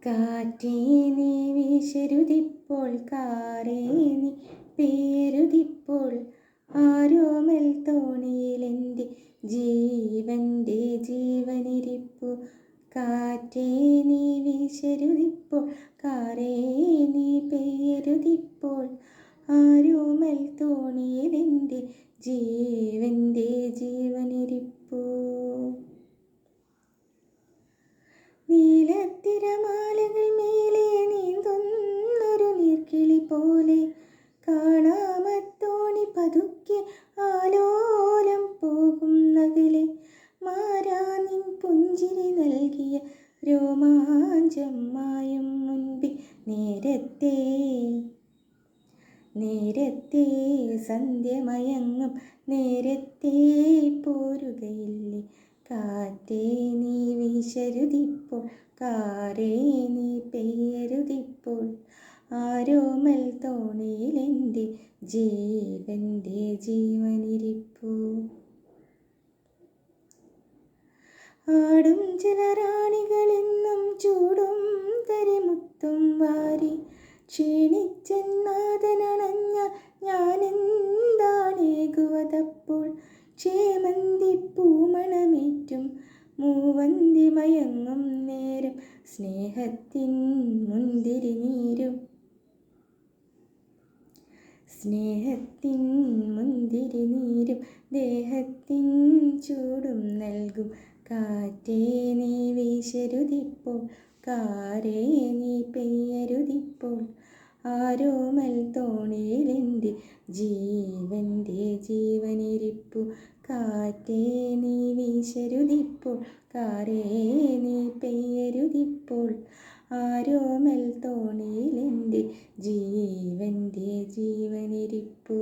കാറ്റേ നീ വീശരുതിപ്പോൾ, കാറേ നീ പേരുതിപ്പോൾ, ആരോമൽ തോണിയിലെൻ്റെ ജീവൻ്റെ ജീവനിരിപ്പു. കാറ്റേ നീ വീശരുതിപ്പോൾ, കാറേ നീ പേരുതിപ്പോൾ, ആരോമൽ തോണിയിലെൻ്റെ ജീവൻ്റെ ജീവനിരിപ്പു. നീലത്തിരമാലകൾ മേലെ നീന്തുന്നൊരു നീർക്കിളി പോലെ, കാണാമത്തോണി പതുക്കെ ആലോലം പോകുന്നകലെ, മാരാനിൻ പുഞ്ചിരി നൽകിയ രോമാഞ്ചം മായും മുൻപിൽ നേരത്തെ സന്ധ്യമയങ്ങും നേരത്തെ പോരുകയില്ലേ. കാറ്റേ നീ വീശരുതിപ്പോൾ, കാറേ നീ പെയ്യരുതിപ്പോൾ, ആരോമൽ തോണിയിലെൻ്റെ ജീവൻ്റെ ജീവനിരിപ്പു. ആടും ജലറാണികളെന്നും ചൂടും തരിമുത്തും വാരി, ക്ഷീണിച്ചെന്നാഥനണഞ്ഞ ഞാനെന്താണേകുവതപ്പോൾ, ക്ഷേമന്തി പൂമണമേറ്റും മൂവന്തി മയങ്ങും നേരം, സ്നേഹത്തിൻ മുന്തിരി നീരും ദേഹത്തിൻ ചൂടും നൽകും. കാറ്റേ നീ വീശരുതിപ്പോൾ, കാറേ നീ പെയ്യരുതിപ്പോൾ, ആരോമൽ തോണിയിലെൻ്റെ ജീവൻ്റെ ജീവനിരിപ്പു. കാറ്റേ നീ വീശരുതിപ്പോൾ, കാറേ നീ പെയ്യരുതിപ്പോൾ, ആരോമൽ തോണിയിലെൻ്റെ ജീവൻ്റെ ജീവനിരിപ്പു.